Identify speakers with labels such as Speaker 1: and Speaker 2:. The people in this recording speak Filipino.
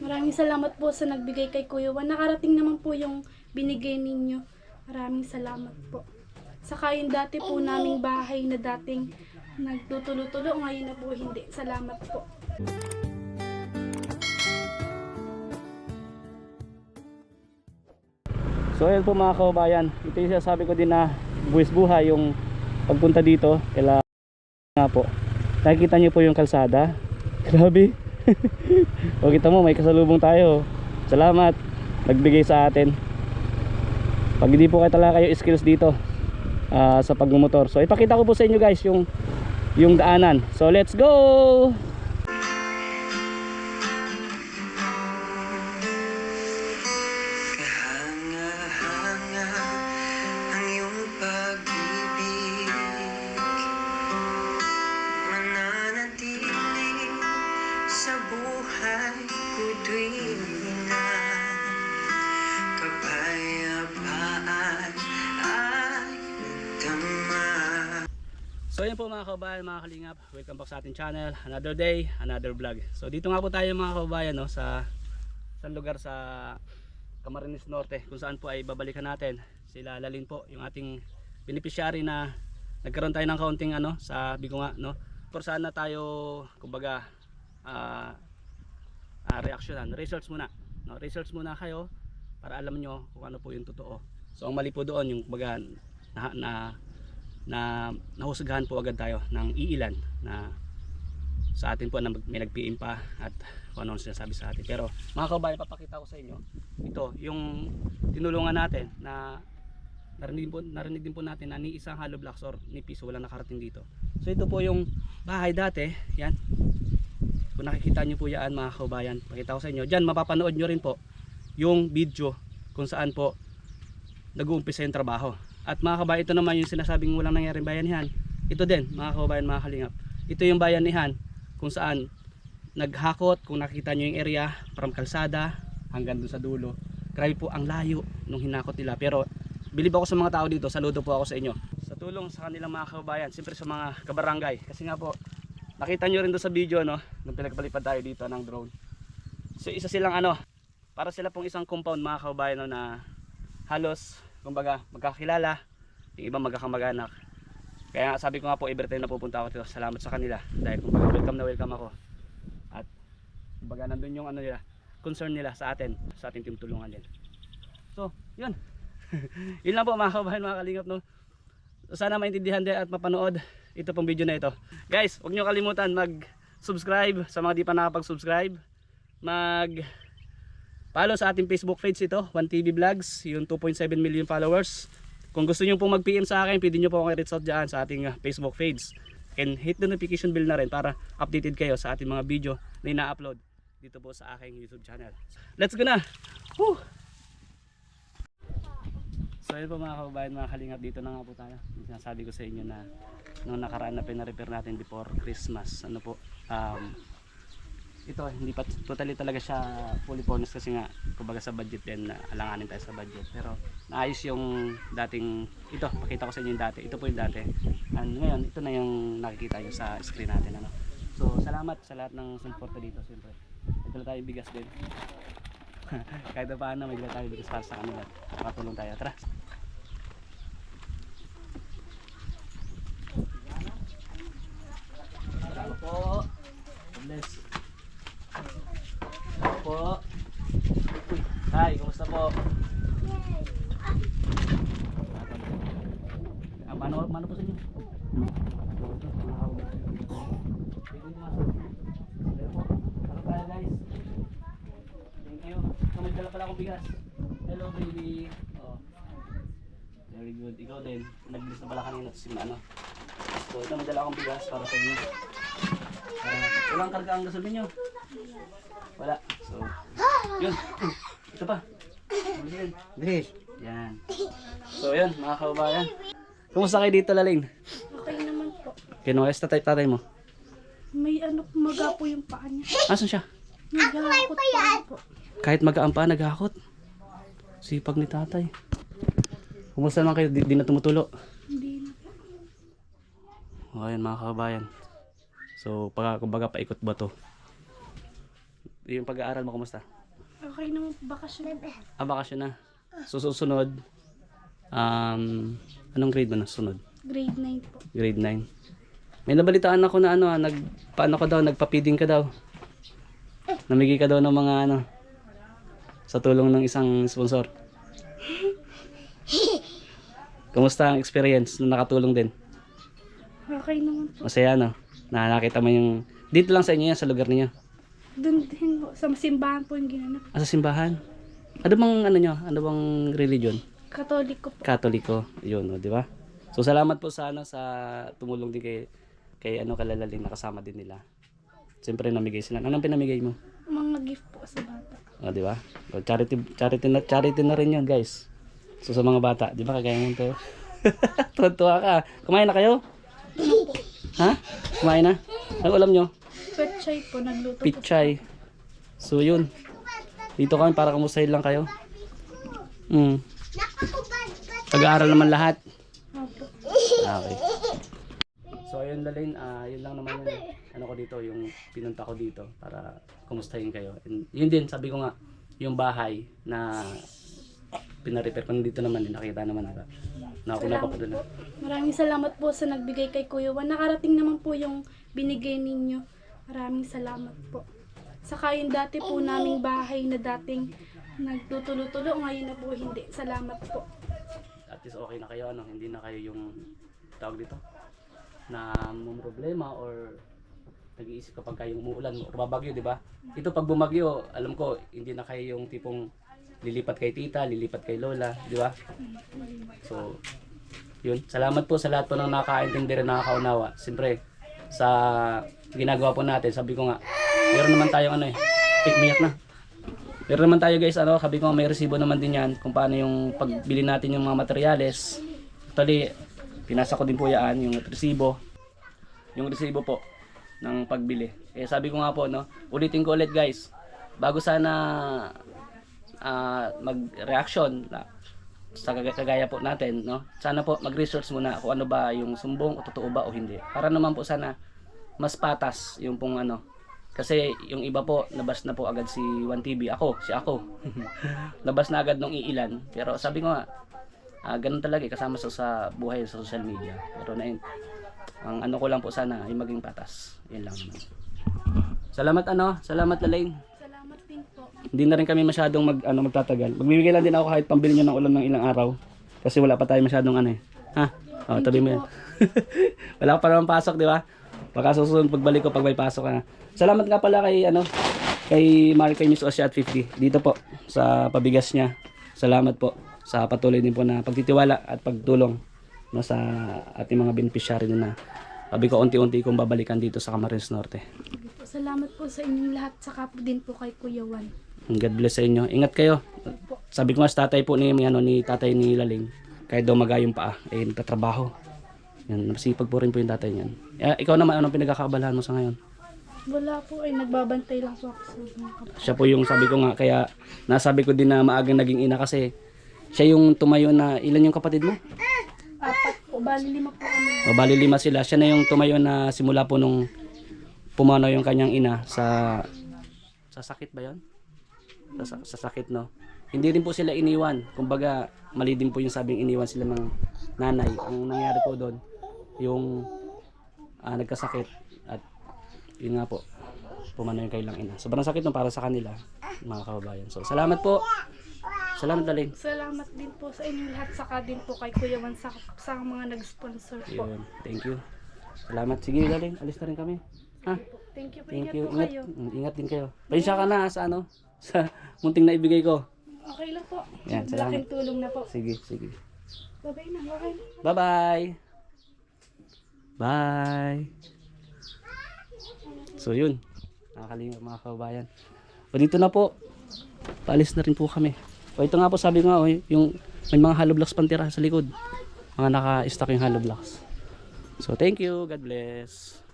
Speaker 1: Maraming salamat po sa nagbigay kay Kuya Juan. Nakarating naman po yung binigay ninyo. Maraming salamat po. Saka yung dati po naming bahay na dating nagtutulo-tulo, ngayon na po hindi. Salamat po.
Speaker 2: So ayan po mga kababayan, ito yung sinasabi ko din na buwis buhay yung pagpunta dito. Kailangan nga po, nakikita nyo po yung kalsada. Grabe. O kita mo, may kasalubong tayo. Salamat, nagbigay sa atin. Pag hindi po talaga kayo skills dito sa pagmumotor. So ipakita ko po sa inyo guys yung daanan. So let's go! So yun po mga kababayan, mga kalingap, welcome back sa ating channel. Another day, another vlog. So dito nga po tayo mga kababayan, no, sa isang lugar sa Camarines Norte, kung saan po ay babalikan natin sila Lalin po, yung ating beneficiary na nagkaroon tayo ng kaunting sa bigo nga, no. Por sana tayo kumbaga reaksyonan, results muna, no, results muna kayo para alam nyo kung ano po yung totoo. So ang mali po doon yung kumbaga nahusgahan po agad tayo ng iilan na sa atin po na may nag-PM pa at kung ano sinasabi sa atin. Pero mga kababayan, papakita ko sa inyo ito yung tinulungan natin na narinig din po natin na ni isang hollow blocks or ni piso walang nakarating dito. So ito po yung bahay dati, yan. Kung nakikita nyo po yan mga kababayan, pakita ko sa inyo. Diyan mapapanood nyo rin po yung video kung saan po nag-uumpisa yung trabaho. At mga kababayan, ito naman yung sinasabing walang nangyaring bayanihan. Ito din mga kababayan, mga kalingap, ito yung bayanihan kung saan naghakot. Kung nakita nyo yung area from kalsada hanggang dun sa dulo, grabe po ang layo nung hinakot nila. Pero bilib ako sa mga tao dito, saludo po ako sa inyo sa tulong sa kanilang mga kababayan, siyempre sa mga kabarangay. Kasi nga po, nakita nyo rin doon sa video, no, nung pinagpalipad tayo dito ng drone. So isa silang para sila pong isang compound mga kababayan, no, na halos kumbaga magkakilala, yung iba magkakamag-anak. Kaya sabi ko nga po, every time na pupunta ako dito, salamat sa kanila dahil kumbaga welcome ako. At kumbaga nandun yung nila, concern nila sa atin, sa ating tinutulungan din. So yun. Yun lang po mga kababayan, mga kalingap, no. Sana maintindihan din at mapanood ito pong video na ito. Guys, huwag nyo kalimutan mag-subscribe sa mga di pa nakapag-subscribe, follow sa ating Facebook page ito, 1TV Vlogs, yung 2.7 million followers. Kung gusto nyo pong mag-PM sa akin, pwede nyo po akong i-reach out dyan sa ating Facebook page. And hit the notification bell na rin para updated kayo sa ating mga video na ina-upload dito po sa aking YouTube channel. Let's go na! Woo! So yun po mga kababayan, mga kalingap, dito na nga po tayo. Sinasabi ko sa inyo na nung nakaraan na pina-repair natin before Christmas, ito hindi pa totally talaga siya fully furnished kasi nga kumbaga sa budget din, alanganin tayo sa budget. Pero naayos yung dating, ito pakita ko sa inyo yung dati, ito po yung dati, and ngayon ito na yung nakikita nyo sa screen natin, So salamat sa lahat ng suporta dito. Siyempre may dala tayo bigas din. Kahit na paano may dala tayo bigas para sa kanila, makatulong tayo. Tara! Salamat po. Bless po. Hi, kumusta po? Mano po sa inyo? Ano tayo guys? Thank you. So may dala pala akong bigas. Hello baby. Very good. Ikaw din. Nag-bilis na pala kanina si So ito may dala akong bigas para sa inyo. Walang karga ang gasolin nyo? Wala. So, yun. Ito pa. Bilis. Yan. So, yun mga kababayan. Kumusta kayo dito, Lalin?
Speaker 1: Okay naman po.
Speaker 2: Kinuwes tatay mo?
Speaker 1: May kumaga po yung paa niya.
Speaker 2: Asan siya?
Speaker 1: Naghahakot po.
Speaker 2: Kahit magaan pa, naghahakot. Sipag ni tatay. Kumusta naman kayo? Di na tumutulo?
Speaker 1: Hindi na.
Speaker 2: O, ayan mga kababayan. So, kumbaga paikot ba to? Yung pag-aaral mo, kumusta?
Speaker 1: Okay naman, bakasyon.
Speaker 2: Bakasyon na. Susunod, anong grade mo na sunod?
Speaker 1: Grade 9 po.
Speaker 2: Grade 9. May nabalitaan ako na paano ka daw, nagpa-feeding ka daw. Namigay ka daw ng mga sa tulong ng isang sponsor. Kumusta ang experience na nakatulong din?
Speaker 1: Okay naman po.
Speaker 2: Masaya na nakita mo yung, dito lang sa inyo yan, sa lugar niyo.
Speaker 1: Doon din po, sa simbahan po yung ginanap.
Speaker 2: Sa simbahan. Ano bang nyo? Ano bang religion?
Speaker 1: Katoliko po.
Speaker 2: Katoliko. Yun, di ba? So salamat po sa sa tumulong din kay kalalaling nakasama din nila. Siyempre namigay sila. Anong pinamigay mo?
Speaker 1: Mga gift po sa bata.
Speaker 2: Di ba? O, charity na rin 'yon, guys. So sa mga bata, di ba kagaya mo to? Tuwa ka. Kumain na kayo? Ha? Kumain na? Ano ulam nyo?
Speaker 1: Petchay po, nagluto po.
Speaker 2: Pichay. So yun. Dito kami para kamustahin lang kayo. Pag-aaral naman lahat.
Speaker 1: Opo.
Speaker 2: Okay. So ayun Lalin, yun lang naman yung ko dito, yung pinunta ko dito para kumustahin kayo. And yun din, sabi ko nga, yung bahay na pina-repair ko dito naman, nakita naman na ako napapadala.
Speaker 1: Maraming salamat po sa nagbigay kay Kuya Juan. Nakarating naman po yung binigay ninyo. Maraming salamat po. Saka yung dati po naming bahay na dating nagtutulo-tulo, ngayon na po hindi. Salamat po.
Speaker 2: At least okay na kayo, hindi na kayo yung tawag dito na may problema or nag-iisip kapag kayo umuulan o babagyo, di ba? Ito pag bumagyo, alam ko hindi na kayo yung tipong lilipat kay tita, lilipat kay lola, di ba? So, yun. Salamat po sa lahat po ng nakakaintindi rin, nakakaunawa. Siyempre, sa ginagawa po natin, sabi ko nga, meron naman tayong miyak na. Meron naman tayo guys, sabi ko nga may resibo naman din yan kung paano yung pagbili natin yung mga materyales. Actually, pinasa ko din po yan, yung resibo. Yung resibo po ng pagbili. Eh sabi ko nga po, ulitin ko ulit guys, bago sana mag-reaction sa kagaya po natin, sana po mag-research muna kung ano ba yung sumbong o totoo ba o hindi. Para naman po sana mas patas yung pong kasi yung iba po nabas na po agad si 1TV, ako nabas na agad nung iilan, pero sabi ko nga ganun talaga kasama sa buhay sa social media. Pero na yun, ang ko lang po sana ay maging patas, yun lang naman. Salamat Lalane.
Speaker 1: Salamat din po.
Speaker 2: Hindi na rin kami masyadong magtatagal. Magbibigay lang din ako kahit pambili nyo ng ulam ng ilang araw. Kasi wala pa tayo masyadong ha? O, tabi mo yan. Wala pa naman pasok, di ba? Baka susunod pagbalik ko pag may pasok ka na. Salamat nga pala kay kay Miss Osha at 50. Dito po sa pabigas niya. Salamat po sa patuloy din po na pagtitiwala at pagtulong sa ating mga beneficiary na sabi ko unti-unti kong babalikan dito sa Camarines Norte.
Speaker 1: Salamat po sa inyong lahat, saka po din po kay Kuya Juan.
Speaker 2: God bless sa inyo. Ingat kayo. Sabi ko nga sa tatay po ni tatay ni Laling, kahit daw magayong paa, nagtatrabaho. Yan, masipag po rin po yung tatay niyan. Ikaw naman, anong pinagkakaabalahan mo sa ngayon?
Speaker 1: Wala po, nagbabantay lang po ako sa mga kapatid.
Speaker 2: Siya po yung sabi ko nga, kaya nasabi ko din na maagang naging ina kasi siya yung tumayo na, ilan yung kapatid mo?
Speaker 1: 4 po, bali 5 po kami.
Speaker 2: Bali 5 sila. Siya na yung tumayo na simula po nung pumanaw yung kanyang ina sa sakit ba yun? Sa sakit, Hindi rin po sila iniwan. Kumbaga, mali din po yung sabing iniwan sila ng nanay. Ang nangyari po doon, yung nagkasakit at yun nga po, pumanaw yung kailang ina. Sobrang sakit para sa kanila, mga kababayan. So, salamat po. Salamat Lalane.
Speaker 1: Salamat din po sa inyong lahat, saka din po kay Kuya Juan sa mga nag-sponsor po.
Speaker 2: Yun. Thank you. Salamat. Sige Lalane, alis na rin kami. Ha?
Speaker 1: Thank you po.
Speaker 2: Thank
Speaker 1: Ingat
Speaker 2: you.
Speaker 1: po kayo.
Speaker 2: Ingat din kayo. Pasensya ka na sa sa munting na ibigay ko.
Speaker 1: Okay lang po.
Speaker 2: Yan, salamat.
Speaker 1: Malaking tulong na po.
Speaker 2: Sige.
Speaker 1: Bye-bye na. Okay.
Speaker 2: Bye-bye. Bye. So yun. Nakakalinga mga kababayan. O dito na po. Paalis na rin po kami. O ito nga po sabi ko nga, yung may mga hollow blocks pantira sa likod. Mga naka-stack yung hollow blocks. So thank you. God bless.